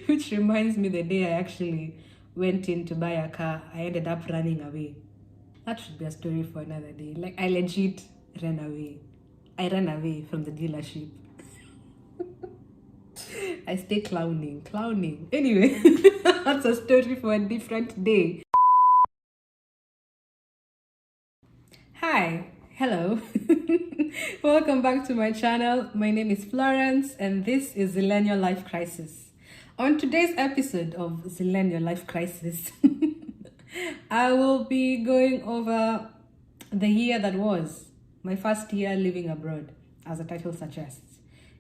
Which reminds me, the day I actually went in to buy a car, I ended up running away. That should be a story for another day. Like, I legit ran away. I ran away from the dealership. I stay clowning. Anyway, that's a story for a different day. Hi, hello. Welcome back to my channel. My name is Florence and this is Zillennial Life Crisis. On today's episode of Zillennial Life Crisis, I will be going over the year that was, my first year living abroad, as the title suggests.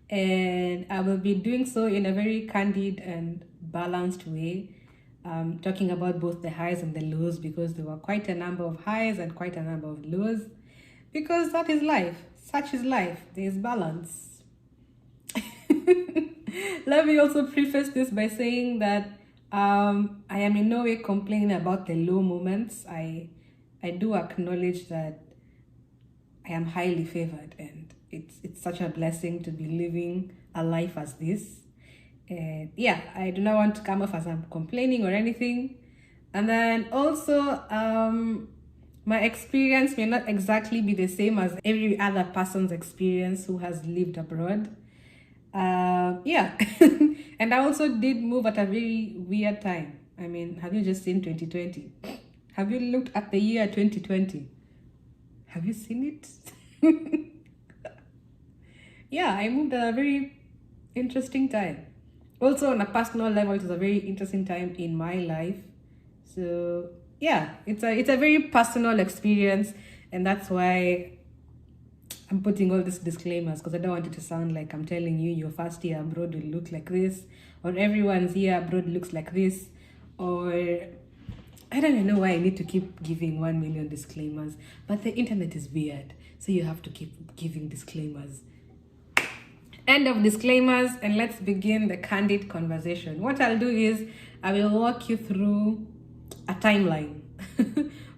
And I will be doing so in a very candid and balanced way, talking about both the highs and the lows, because there were quite a number of highs and quite a number of lows, because that is life. Such is life. There is balance. Let me also preface this by saying that I am in no way complaining about the low moments. I do acknowledge that I am highly favored, and it's such a blessing to be living a life as this. And yeah, I do not want to come off as I'm complaining or anything. And then also, my experience may not exactly be the same as every other person's experience who has lived abroad. Yeah. And I also did move at a very weird time. I mean, have you just seen 2020? Have you looked at the year 2020? Have you seen it? Yeah, I moved at a very interesting time. Also, on a personal level, it was a very interesting time in my life. So yeah, it's a very personal experience, and that's why I'm putting all these disclaimers, because I don't want it to sound like I'm telling you your first year abroad will look like this, or everyone's year abroad looks like this, or I don't even know why I need to keep giving 1 million disclaimers, but the internet is weird, so you have to keep giving disclaimers. End of disclaimers, and let's begin the candid conversation. What I'll do is I will walk you through a timeline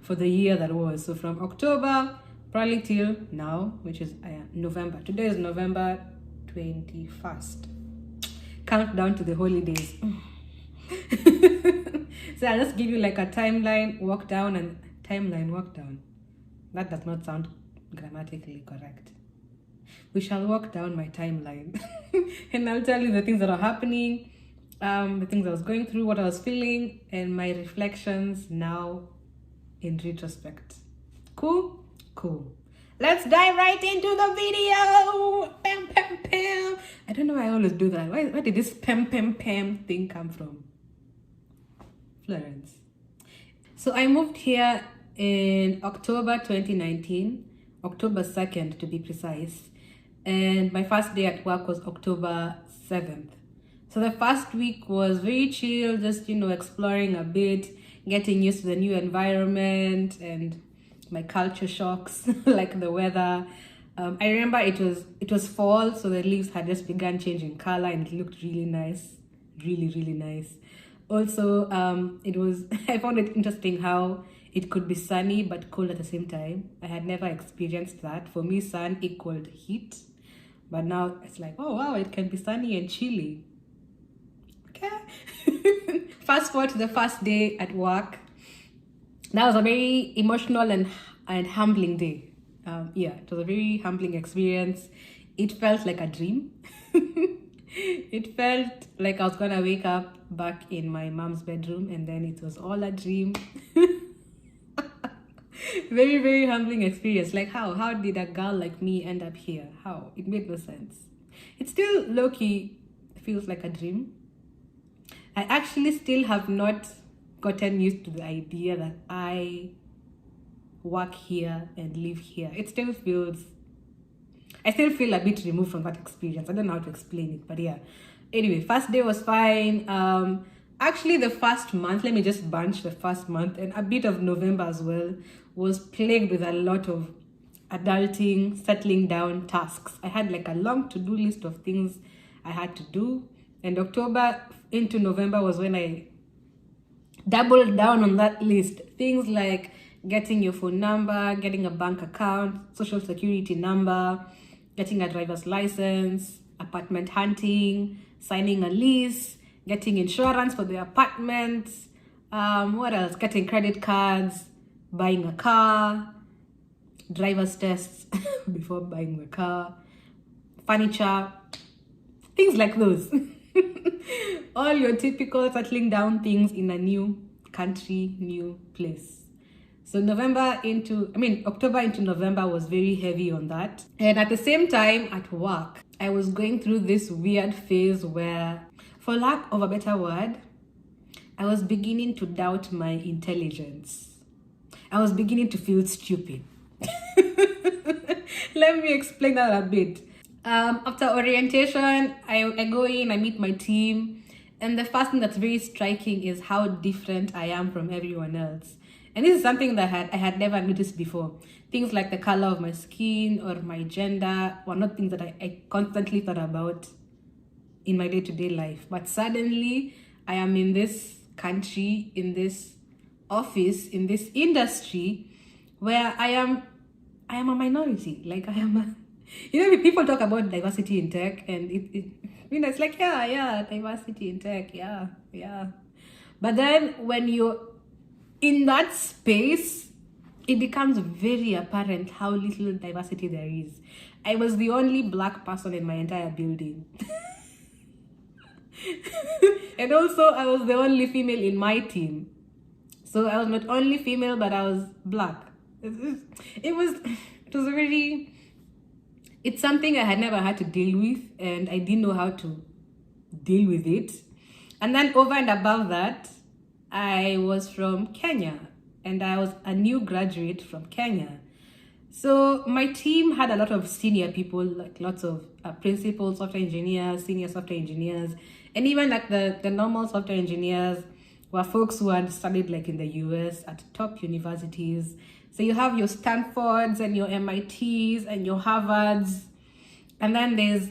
for the year that was. So from October probably till now, which is November. Today is November 21st. Countdown to the holidays. So I'll just give you like a timeline, walk down, and timeline, walk down. That does not sound grammatically correct. We shall walk down my timeline and I'll tell you the things that are happening, the things I was going through, what I was feeling, and my reflections now in retrospect. Cool? Cool. Let's dive right into the video. Pam, pam, pam. I don't know why I always do that. Where did this pam, pam, pam thing come from? Florence. So I moved here in October 2019, October 2nd to be precise. And my first day at work was October 7th. So the first week was very chill, just, exploring a bit, getting used to the new environment and my culture shocks, like the weather. I remember it was fall, so the leaves had just begun changing color and it looked really nice, really, really nice. Also, I found it interesting how it could be sunny but cold at the same time. I had never experienced that. For me, sun equaled heat. But now it's like, oh wow, it can be sunny and chilly. Okay. Fast forward to the first day at work. That was a very emotional and humbling day. Yeah, it was a very humbling experience. It felt like a dream. It felt like I was gonna wake up back in my mom's bedroom, and then it was all a dream. Very, very humbling experience. Like how did a girl like me end up here? How? It made no sense. It still low-key feels like a dream. I actually still have not gotten used to the idea that I work here and live here. I still feel a bit removed from that experience. I don't know how to explain it, but yeah. Anyway, first day was fine. Actually, the first month, let me just bunch the first month, and a bit of November as well, was plagued with a lot of adulting, settling down tasks. I had like a long to-do list of things I had to do. And October into November was when I doubled down on that list. Things like getting your phone number, getting a bank account, social security number, getting a driver's license, apartment hunting, signing a lease, getting insurance for the apartments, what else? Getting credit cards, buying a car, driver's tests before buying the car, furniture, things like those. All your typical settling down things in a new country, new place. So October into November was very heavy on that. And at the same time at work, I was going through this weird phase where, for lack of a better word, I was beginning to doubt my intelligence. I was beginning to feel stupid. Let me explain that a bit. After orientation, I go in, I meet my team, and the first thing that's very striking is how different I am from everyone else. And this is something that I had never noticed before. Things like the color of my skin or my gender were not things that I constantly thought about in my day-to-day life. But suddenly, I am in this country, in this office, in this industry, where I am a minority. Like I am a... people talk about diversity in tech, and it's like, yeah, diversity in tech, yeah. But then when you're in that space, it becomes very apparent how little diversity there is. I was the only Black person in my entire building. And also, I was the only female in my team. So I was not only female, but I was Black. It was really... It's something I had never had to deal with, and I didn't know how to deal with it. And then over and above that, I was from Kenya, and I was a new graduate from Kenya. So my team had a lot of senior people, like lots of principal software engineers, senior software engineers, and even like the normal software engineers were folks who had studied like in the US at top universities. So you have your Stanfords and your MITs and your Harvards. And then there's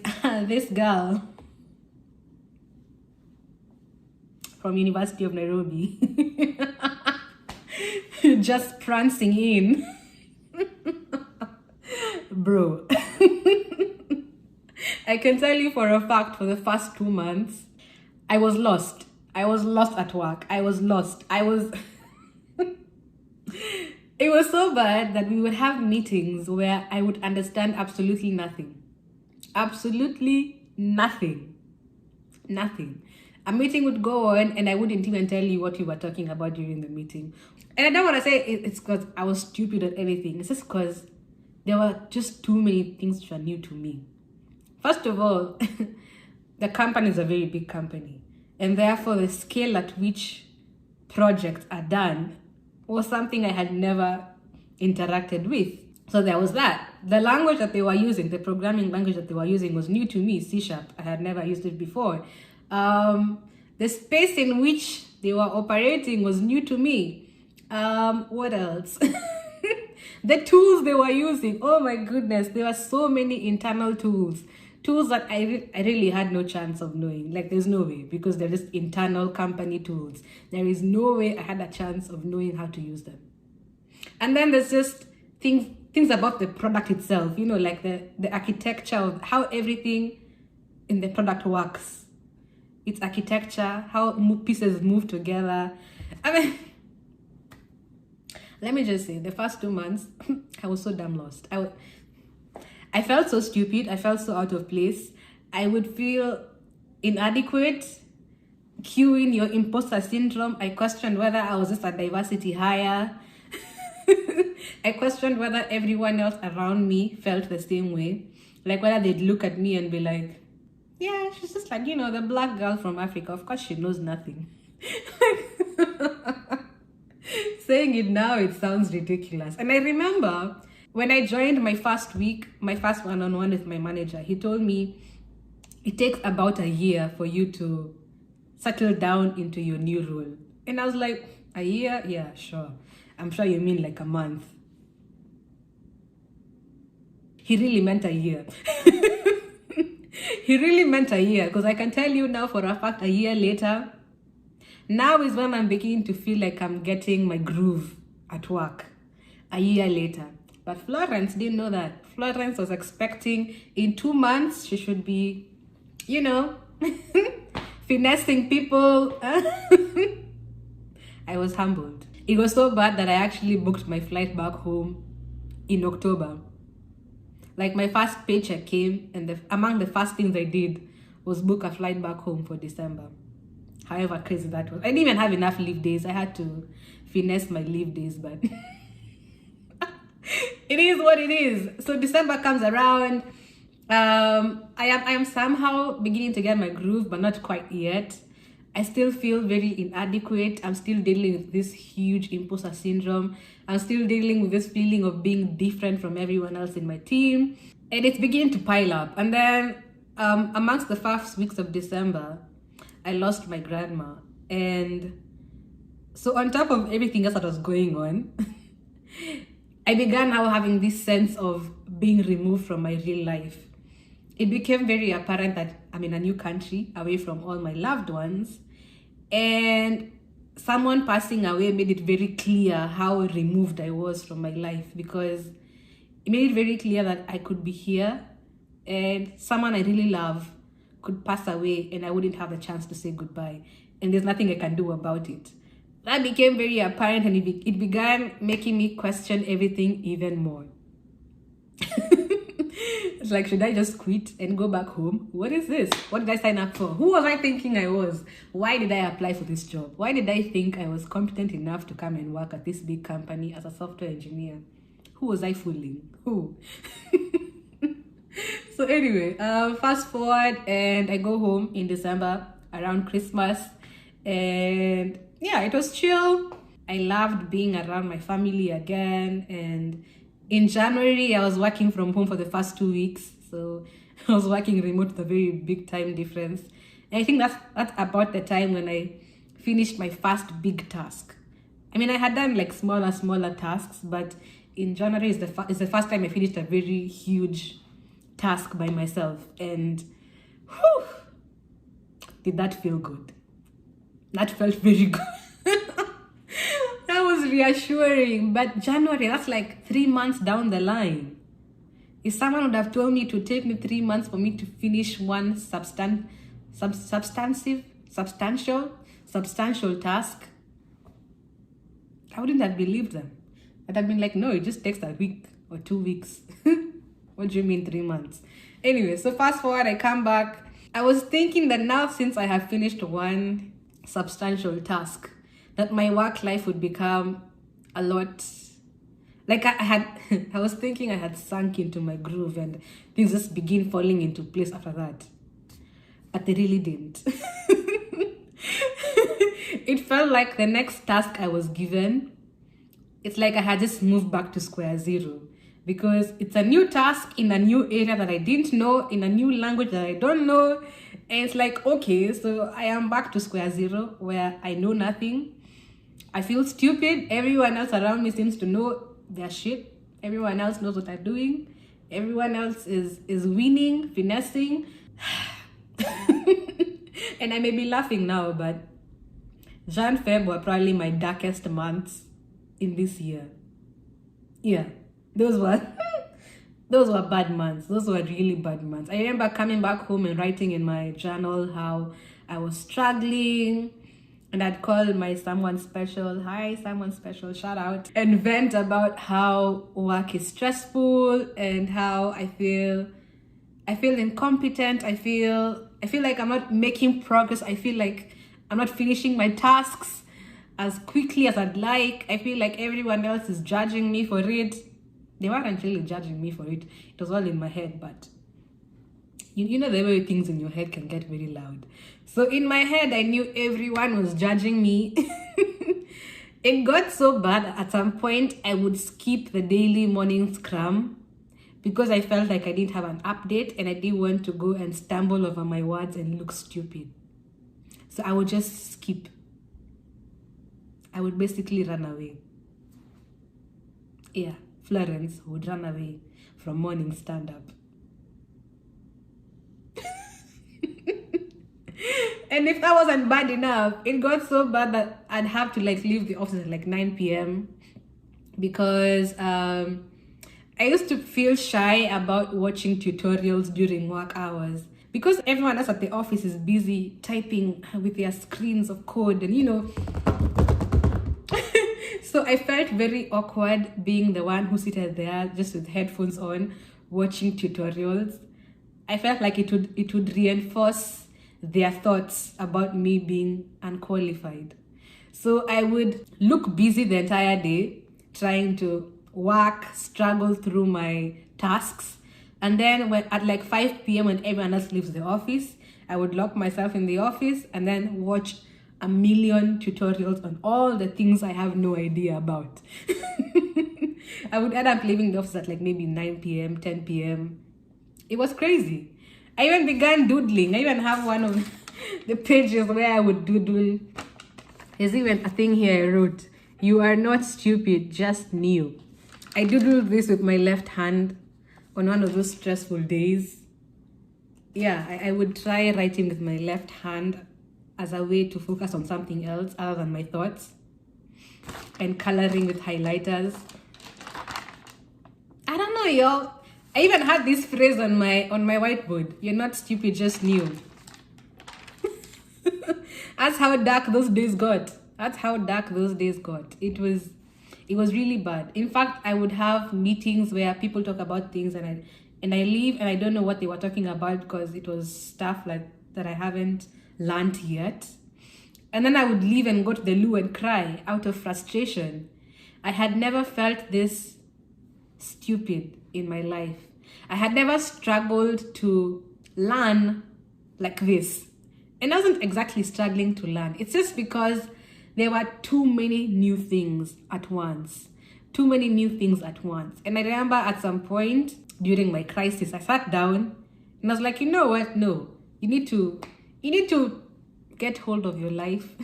this girl from University of Nairobi just prancing in. Bro. I can tell you for a fact, for the first 2 months, I was lost. I was lost at work. I was lost. It was so bad that we would have meetings where I would understand absolutely nothing. Absolutely nothing. Nothing. A meeting would go on and I wouldn't even tell you what you were talking about during the meeting. And I don't want to say it's because I was stupid at anything. It's just because there were just too many things that were new to me. First of all, the company is a very big company. And therefore, the scale at which projects are done was something I had never interacted with. So there was that. The language that they were using, the programming language that they were using was new to me, C#. I had never used it before. The space in which they were operating was new to me. What else? The tools they were using, oh my goodness, there were so many internal tools that I really had no chance of knowing. Like, there's no way, because they're just internal company tools. There is no way I had a chance of knowing how to use them. And then there's just things about the product itself, like the architecture of how everything in the product works. Its architecture, how pieces move together. I mean, let me just say, the first 2 months, I was so damn lost. I felt so stupid. I felt so out of place. I would feel inadequate. Cue in your imposter syndrome. I questioned whether I was just a diversity hire. I questioned whether everyone else around me felt the same way. Like whether they'd look at me and be like, yeah, she's just like, the Black girl from Africa. Of course she knows nothing. Saying it now, it sounds ridiculous. And I remember when I joined my first week, my first one-on-one with my manager, he told me it takes about a year for you to settle down into your new role. And I was like, a year? Yeah, sure. I'm sure you mean like a month. He really meant a year. He really meant a year, because I can tell you now for a fact, a year later, now is when I'm beginning to feel like I'm getting my groove at work. A year later. But Florence didn't know that. Florence was expecting in 2 months she should be, finessing people. I was humbled. It was so bad that I actually booked my flight back home in October. Like my first paycheck came, and among the first things I did was book a flight back home for December. However crazy that was. I didn't even have enough leave days. I had to finesse my leave days, but it is what it is. So December comes around. I am somehow beginning to get my groove, but not quite yet. I still feel very inadequate. I'm still dealing with this huge imposter syndrome. I'm still dealing with this feeling of being different from everyone else in my team. And it's beginning to pile up. And then amongst the first weeks of December, I lost my grandma. And so on top of everything else that was going on, I began now having this sense of being removed from my real life. It became very apparent that I'm in a new country, away from all my loved ones. And someone passing away made it very clear how removed I was from my life, because it made it very clear that I could be here and someone I really love could pass away and I wouldn't have the chance to say goodbye. And there's nothing I can do about it. That became very apparent, and it began making me question everything even more. It's like, should I just quit and go back home? What is this? What did I sign up for? Who was I thinking I was? Why did I apply for this job? Why did I think I was competent enough to come and work at this big company as a software engineer? Who was I fooling? Who? So anyway, fast forward, and I go home in December around Christmas, and yeah, it was chill. I loved being around my family again, and in January, I was working from home for the first 2 weeks. So I was working remote with a very big time difference. And I think that's about the time when I finished my first big task. I mean, I had done like smaller tasks, but in January is the first time I finished a very huge task by myself. And whew, did that feel good? That felt very good. That was reassuring. But January, that's like 3 months down the line. If someone would have told me it would take me 3 months for me to finish one substantial task, I wouldn't have believed them. I'd have been like, no, it just takes a week or 2 weeks. What do you mean 3 months? Anyway, so fast forward, I come back. I was thinking that now, since I have finished one substantial task, that my work life would become a lot, like I was thinking I had sunk into my groove and things just begin falling into place after that. But they really didn't. It felt like the next task I was given, it's like I had just moved back to square zero, because it's a new task in a new area that I didn't know, in a new language that I don't know. And it's like, okay, so I am back to square zero where I know nothing. I feel stupid. Everyone else around me seems to know their shit. Everyone else knows what they're doing. Everyone else is winning, finessing. And I may be laughing now, but Jan, Feb were probably my darkest months in this year. Yeah, those were bad months. Those were really bad months. I remember coming back home and writing in my journal how I was struggling, and I'd call my someone special, hi someone special, shout out, and vent about how work is stressful and how I feel incompetent. I feel like I'm not making progress. I feel like I'm not finishing my tasks as quickly as I'd like. I feel like everyone else is judging me for it. They weren't really judging me for it. It was all in my head, but you know the way things in your head can get very loud. So in my head, I knew everyone was judging me. It got so bad at some point I would skip the daily morning scrum because I felt like I didn't have an update and I didn't want to go and stumble over my words and look stupid. So I would just skip. I would basically run away. Yeah, Florence would run away from morning stand-up. And if that wasn't bad enough, it got so bad that I'd have to leave the office at 9 p.m. because I used to feel shy about watching tutorials during work hours because everyone else at the office is busy typing with their screens of code and so I felt very awkward being the one who seated there just with headphones on watching tutorials. I felt like it would reinforce their thoughts about me being unqualified. So I would look busy the entire day trying to work, struggle through my tasks. And then at like 5 p.m. when everyone else leaves the office, I would lock myself in the office and then watch a million tutorials on all the things I have no idea about. I would end up leaving the office at like maybe 9 p.m., 10 p.m. It was crazy. I even began doodling. I even have one of the pages where I would doodle. There's even a thing here I wrote, "You are not stupid, just new." I doodled this with my left hand on one of those stressful days. Yeah, I would try writing with my left hand as a way to focus on something else other than my thoughts, and coloring with highlighters. I don't know, y'all. I even had this phrase on my whiteboard. "You're not stupid, just new." That's how dark those days got. It was really bad. In fact, I would have meetings where people talk about things and I leave and I don't know what they were talking about because it was stuff like that I haven't learned yet. And then I would leave and go to the loo and cry out of frustration. I had never felt this stupid in my life. I had never struggled to learn like this. And I wasn't exactly struggling to learn. It's just because there were too many new things at once. And I remember at some point during my crisis, I sat down and I was like, you know what? No, you need to get hold of your life.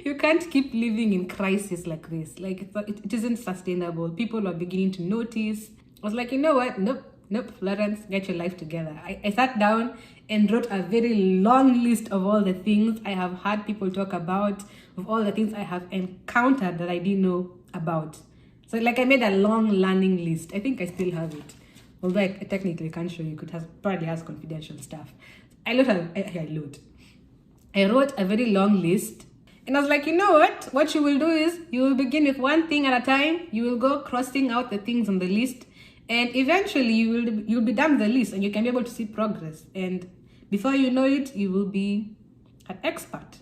You can't keep living in crisis like this. Like it isn't sustainable. People are beginning to notice. I was like, you know what? Nope, Florence, get your life together. I sat down and wrote a very long list of all the things I have had people talk about, of all the things I have encountered that I didn't know about. So like I made a long learning list. I think I still have it. Although I technically can't show you, probably has confidential stuff. I wrote a very long list. And I was like, you know what? What you will do is you will begin with one thing at a time. You will go crossing out the things on the list. And eventually you'll be done with the list and you can be able to see progress. And before you know it, you will be an expert.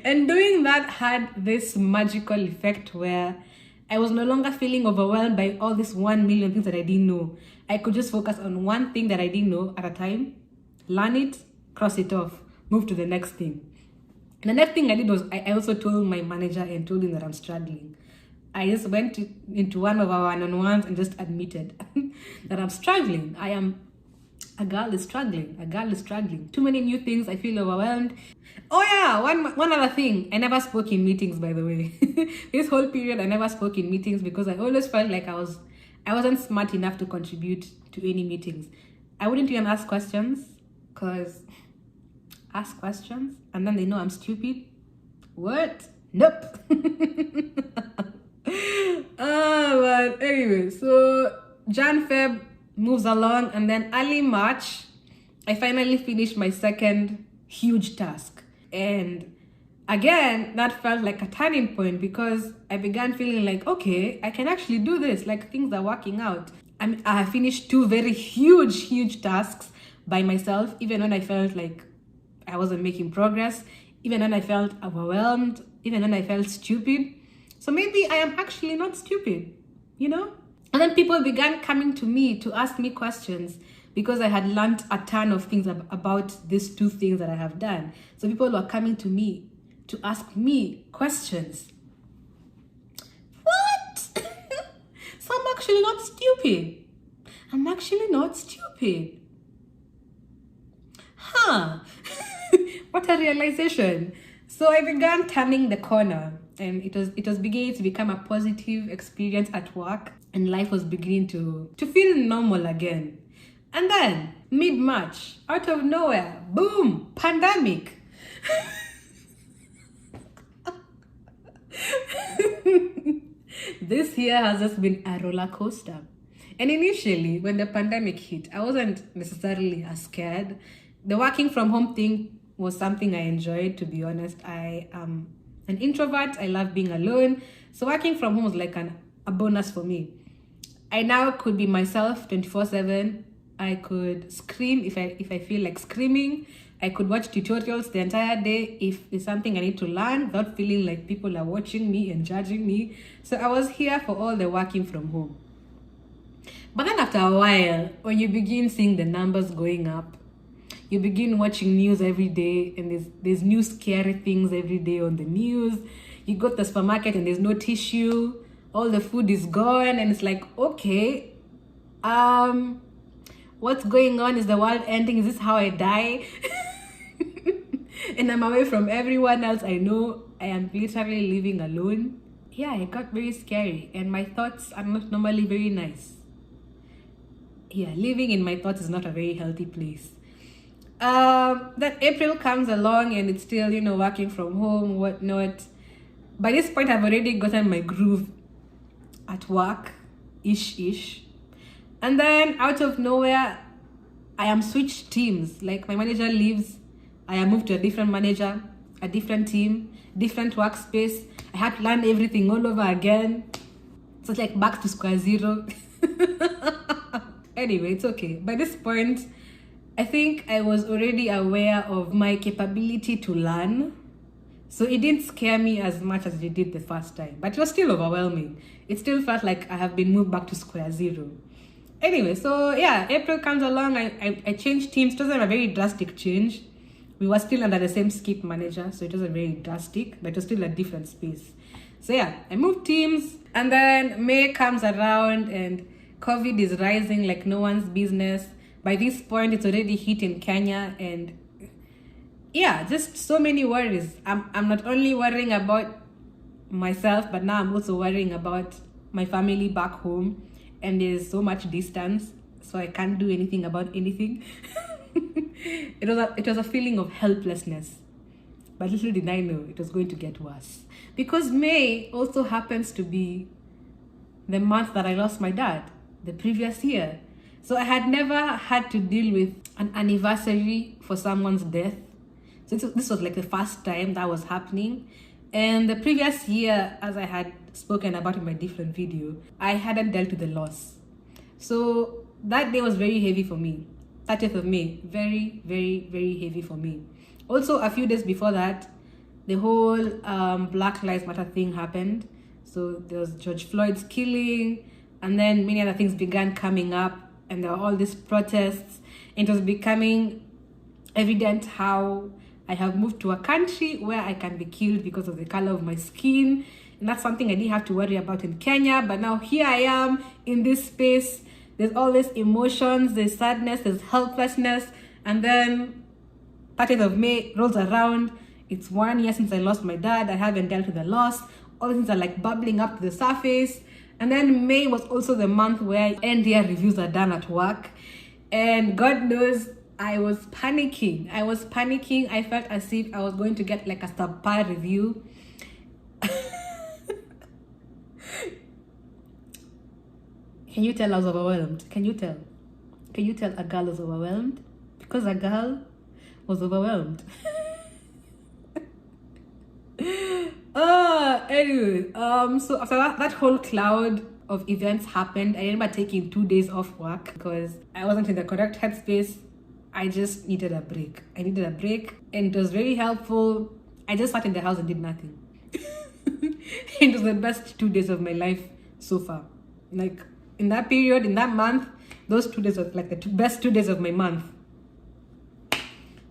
And doing that had this magical effect where I was no longer feeling overwhelmed by all this 1 million things that I didn't know. I could just focus on one thing that I didn't know at a time, learn it, cross it off, move to the next thing. And the next thing I did was I also told my manager and told him that I'm struggling. I just went into one of our one-on-ones and just admitted that I'm struggling. A girl is struggling. Too many new things. I feel overwhelmed. Oh yeah, one other thing. I never spoke in meetings, by the way. This whole period, I never spoke in meetings because I always felt like I wasn't smart enough to contribute to any meetings. I wouldn't even ask questions because ask questions and then they know I'm stupid. What? Nope. But anyway, so Jan-Feb moves along and then early March, I finally finished my second huge task. And again, that felt like a turning point because I began feeling like, okay, I can actually do this. Like things are working out. I finished 2 very huge tasks by myself, even when I felt like I wasn't making progress, even when I felt overwhelmed, even when I felt stupid. So maybe I am actually not stupid, you know? And then people began coming to me to ask me questions because I had learned a ton of things about these 2 things that I have done. So people were coming to me to ask me questions. What? So I'm actually not stupid. Huh. What a realization. So I began turning the corner and it was beginning to become a positive experience at work and life was beginning to feel normal again. And then mid-March, out of nowhere, boom, pandemic. This year has just been a roller coaster. And initially, when the pandemic hit, I wasn't necessarily as scared. The working from home thing was something I enjoyed, to be honest. I am an introvert. I love being alone. So working from home was like a bonus for me. I now could be myself 24/7. I could scream if I feel like screaming. I could watch tutorials the entire day if it's something I need to learn without feeling like people are watching me and judging me. So I was here for all the working from home. But then after a while, when you begin seeing the numbers going up, you begin watching news every day, and there's new scary things every day on the news. You go to the supermarket and there's no tissue, all the food is gone, and it's like, okay, what's going on? Is the world ending? Is this how I die? And I'm away from everyone else I know. I am literally living alone. Yeah, it got very scary, and my thoughts are not normally very nice. Yeah, living in my thoughts is not a very healthy place. Then April comes along, and it's still, working from home, whatnot. By this point, I've already gotten my groove at work, ish. And then out of nowhere, I am switched teams. Like, my manager leaves, I am moved to a different manager, a different team, different workspace. I had to learn everything all over again. So it's like back to square zero. Anyway, it's okay. By this point, I think I was already aware of my capability to learn. So it didn't scare me as much as it did the first time. But it was still overwhelming. It still felt like I have been moved back to square zero. Anyway, so yeah, April comes along. I changed teams. It wasn't a very drastic change. We were still under the same skip manager, so it wasn't very drastic, but it was still a different space. So yeah, I moved teams. And then May comes around, and COVID is rising like no one's business. By this point, it's already hit in Kenya, and yeah, just so many worries. I'm not only worrying about myself, but now I'm also worrying about my family back home, and there's so much distance, so I can't do anything about anything. It was a feeling of helplessness, but little did I know it was going to get worse, because May also happens to be the month that I lost my dad, the previous year. So I had never had to deal with an anniversary for someone's death. So this was like the first time that was happening. And the previous year, as I had spoken about in my different video, I hadn't dealt with the loss. So that day was very heavy for me. 30th of May, very, very, very heavy for me. Also, a few days before that, the whole Black Lives Matter thing happened. So there was George Floyd's killing, and then many other things began coming up, and there were all these protests. It was becoming evident how I have moved to a country where I can be killed because of the color of my skin. And that's something I didn't have to worry about in Kenya. But now here I am in this space. There's all these emotions, there's sadness, there's helplessness. And then 30th of May rolls around. It's 1 year since I lost my dad. I haven't dealt with the loss. All things are like bubbling up to the surface. And then May was also the month where end year reviews are done at work. And God knows, I was panicking. I felt as if I was going to get like a subpar review. Can you tell I was overwhelmed? Can you tell a girl was overwhelmed? Because a girl was overwhelmed. Anyway, so after that whole cloud of events happened, I remember taking 2 days off work because I wasn't in the correct headspace. I just needed a break. And it was very helpful. I just sat in the house and did nothing. It was the best 2 days of my life so far. Like, in that period, in that month, those 2 days were like the best 2 days of my month.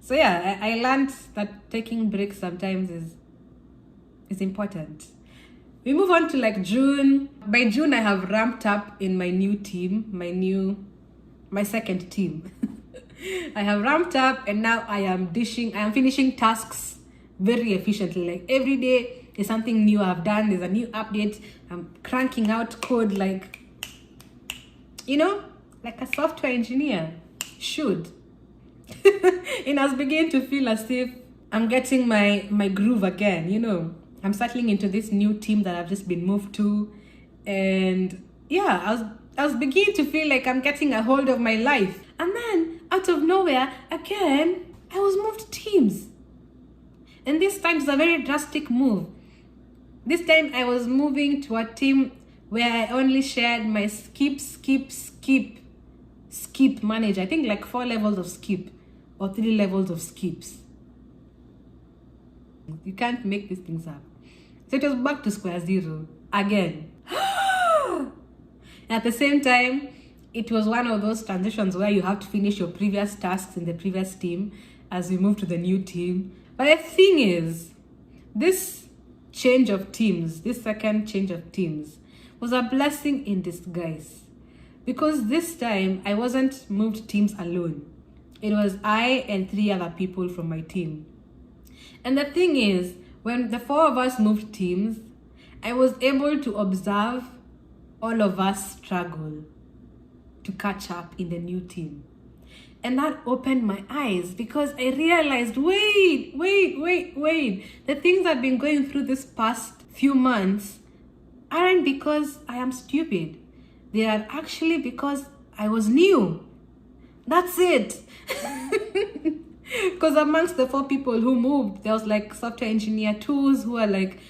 So yeah, I learned that taking breaks sometimes is important. We move on to like June. By June, I have ramped up in my new team, my second team. I have ramped up, and now I am finishing tasks very efficiently. Like every day is something new I've done. There's a new update. I'm cranking out code like a software engineer should. And I was beginning to feel as if I'm getting my groove again, I'm settling into this new team that I've just been moved to. And yeah, I was beginning to feel like I'm getting a hold of my life. And then, out of nowhere, again, I was moved teams. And this time it's a very drastic move. This time I was moving to a team where I only shared my skip manager. I think like 4 levels of skip or 3 levels of skips. You can't make these things up. So it was back to square zero again. At the same time, it was one of those transitions where you have to finish your previous tasks in the previous team as you move to the new team. But the thing is, this change of teams, this second change of teams, was a blessing in disguise. Because this time, I wasn't moved teams alone. It was I and 3 other people from my team. And the thing is, when the 4 of us moved teams, I was able to observe all of us struggle to catch up in the new team. And that opened my eyes because I realized, wait. The things I've been going through this past few months aren't because I am stupid. They are actually because I was new. That's it. Because amongst the 4 people who moved, there was like software engineer 2s who are like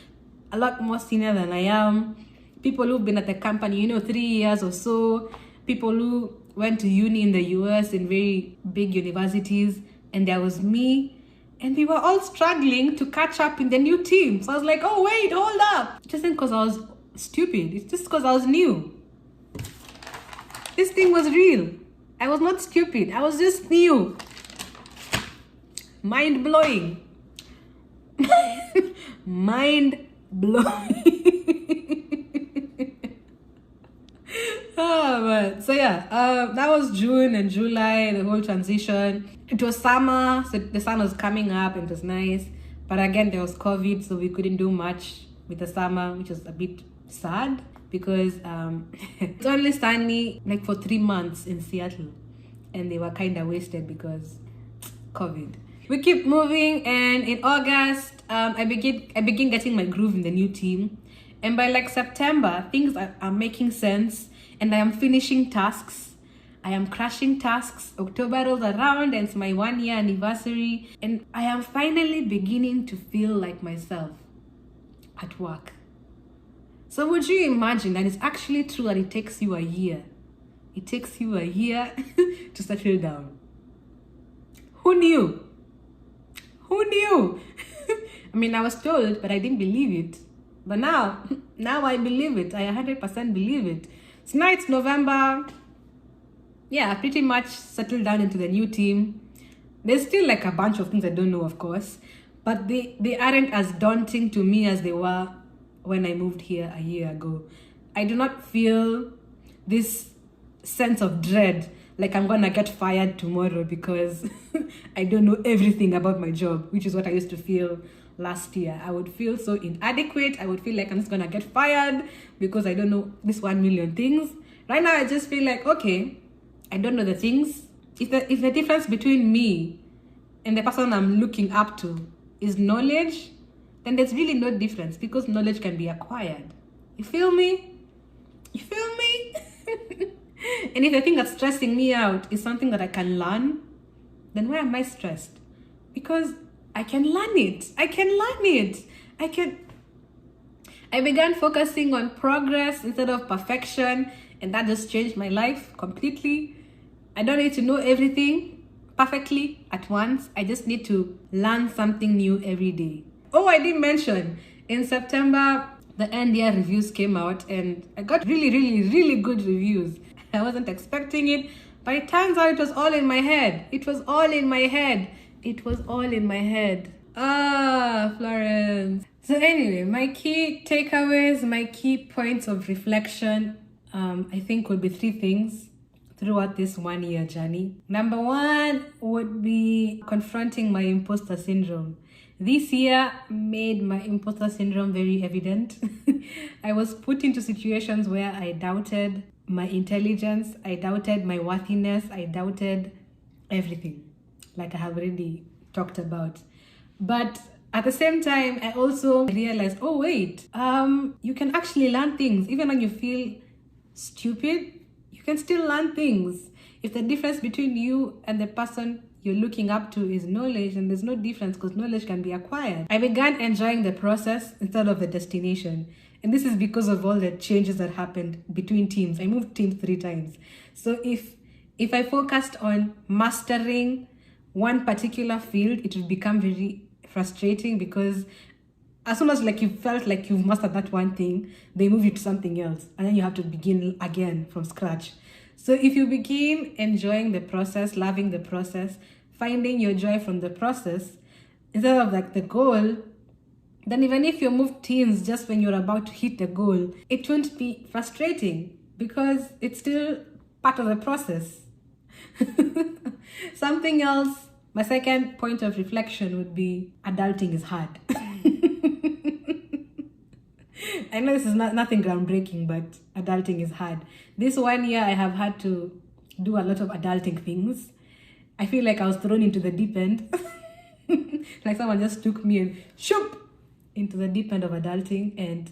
a lot more senior than I am. People who've been at the company, 3 years or so. People who went to uni in the US in very big universities. And there was me. And we were all struggling to catch up in the new team. So I was like, oh, wait, hold up. It isn't because I was stupid. It's just because I was new. This thing was real. I was not stupid. I was just new. Mind blowing. Mind blowing. So yeah, that was June and July, the whole transition. It was summer, so the sun was coming up and it was nice. But again, there was COVID, so we couldn't do much with the summer, which was a bit sad because it's only sunny like for 3 months in Seattle. And they were kind of wasted because COVID. We keep moving, and in August, I begin getting my groove in the new team. And by like September, things are making sense, and I am finishing tasks. I am crashing tasks. October rolls around, and it's my 1-year anniversary, and I am finally beginning to feel like myself at work. So would you imagine that it's actually true that it takes you a year? It takes you a year to settle down. Who knew? Who knew? I mean, I was told, but I didn't believe it. But now I believe it. I 100% believe it. So now it's November. Yeah, I pretty much settled down into the new team. There's still like a bunch of things I don't know, of course. But they aren't as daunting to me as they were when I moved here a year ago. I do not feel this sense of dread, like I'm gonna get fired tomorrow because I don't know everything about my job, which is what I used to feel last year. I would feel so inadequate. I would feel like I'm just gonna get fired because I don't know this 1 million things. Right now, I just feel like, okay, I don't know the things. If the difference between me and the person I'm looking up to is knowledge, then there's really no difference because knowledge can be acquired. You feel me? You feel me? And if the thing that's stressing me out is something that I can learn, then why am I stressed? Because I can learn it. I began focusing on progress instead of perfection, and that just changed my life completely. I don't need to know everything perfectly at once. I just need to learn something new every day. Oh, I didn't mention, in September, the end year reviews came out, and I got really, really, really good reviews. I wasn't expecting it, but it turns out it was all in my head. It was all in my head. Ah, Florence. So anyway, my key takeaways, my key points of reflection, I think would be 3 things throughout this 1-year journey. Number 1 would be confronting my imposter syndrome. This year made my imposter syndrome very evident. I was put into situations where I doubted my intelligence, I doubted my worthiness, I doubted everything, like I have already talked about. But at the same time, I also realized, oh wait, you can actually learn things even when you feel stupid. you can still learn things. If the difference between you and the person you're looking up to is knowledge, and there's no difference because knowledge can be acquired. I began enjoying the process instead of the destination. And this is because of all the changes that happened between teams. I moved teams 3 times. So if I focused on mastering one particular field, it would become very frustrating, because as soon as you felt like you've mastered that one thing, they move you to something else, and then you have to begin again from scratch. So if you begin enjoying the process, loving the process, finding your joy from the process instead of the goal, then even if you move teams just when you're about to hit the goal, it won't be frustrating because it's still part of the process. Something else, my second point of reflection would be adulting is hard. I know this is nothing groundbreaking, but adulting is hard. This 1 year, I have had to do a lot of adulting things. I feel like I was thrown into the deep end. Like someone just took me and shoop into the deep end of adulting. And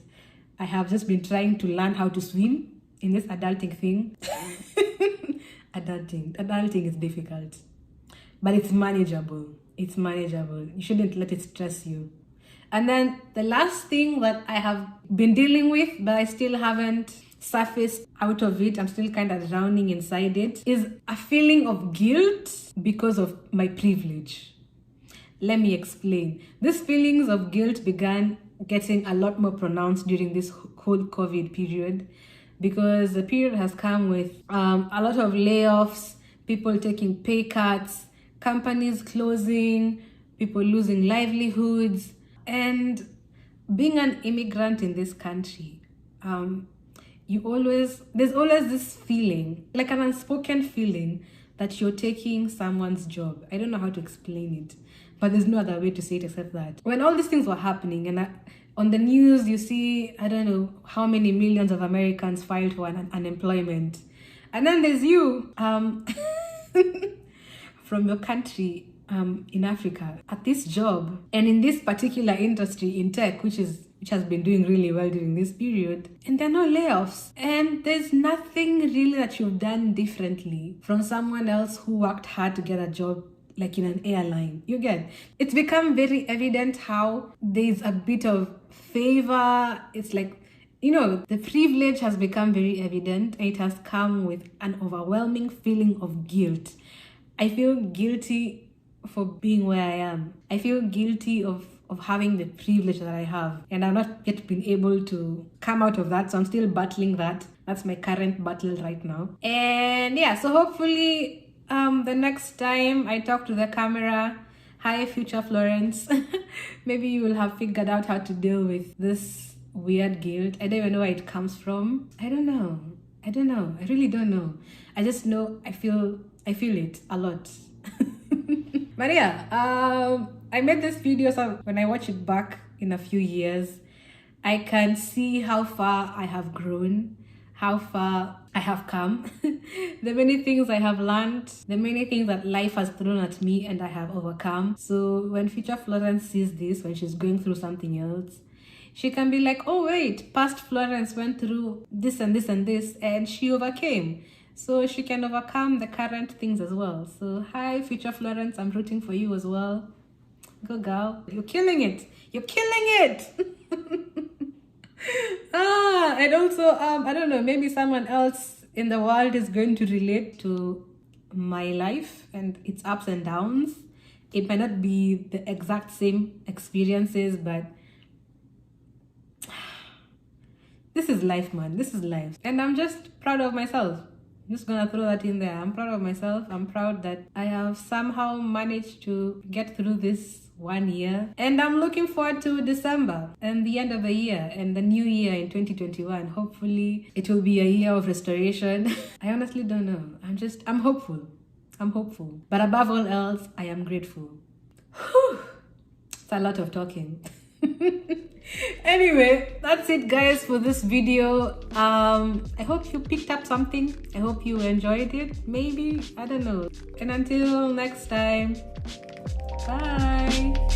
I have just been trying to learn how to swim in this adulting thing. Adulting is difficult, but it's manageable. It's manageable. You shouldn't let it stress you. And then the last thing that I have been dealing with, but I still haven't surfaced out of it, I'm still kind of drowning inside it, is a feeling of guilt because of my privilege. Let me explain. These feelings of guilt began getting a lot more pronounced during this whole COVID period, because the period has come with a lot of layoffs, people taking pay cuts, companies closing, people losing livelihoods. And being an immigrant in this country, there's always this feeling, like an unspoken feeling, that you're taking someone's job. I don't know how to explain it, but there's no other way to say it except that. When all these things were happening, and on the news, you see, I don't know how many millions of Americans filed for unemployment. And then there's you from your country, in Africa, at this job, and in this particular industry in tech, which has been doing really well during this period, and there are no layoffs, and there's nothing really that you've done differently from someone else who worked hard to get a job, like in an airline. You get, it's become very evident how there's a bit of favor. It's like, the privilege has become very evident, and it has come with an overwhelming feeling of guilt. I feel guilty for being where I am. I feel guilty of having the privilege that I have, and I've not yet been able to come out of that, so I'm still battling that. That's my current battle right now. And yeah, so hopefully the next time I talk to the camera, hi future Florence, maybe you will have figured out how to deal with this weird guilt. I don't even know where it comes from. I don't know. I really don't know. I just know I feel it a lot. But yeah, I made this video, so when I watch it back in a few years, I can see how far I have grown, how far I have come, the many things I have learned, the many things that life has thrown at me and I have overcome. So when future Florence sees this, when she's going through something else, she can be like, oh wait, past Florence went through this and this and this, and she overcame. So she can overcome the current things as well. So hi, future Florence, I'm rooting for you as well. Go girl, you're killing it. You're killing it. And also, I don't know, maybe someone else in the world is going to relate to my life and its ups and downs. It might not be the exact same experiences, but this is life, man. This is life. And I'm just proud of myself. I'm just gonna throw that in there. I'm proud of myself. I'm proud that I have somehow managed to get through this 1 year. And I'm looking forward to December and the end of the year and the new year in 2021. Hopefully it will be a year of restoration. I honestly don't know. I'm hopeful. But above all else, I am grateful. Whew. It's a lot of talking. Anyway, that's it guys for this video. I hope you picked up something. I hope you enjoyed it. Maybe, I don't know. And until next time, bye.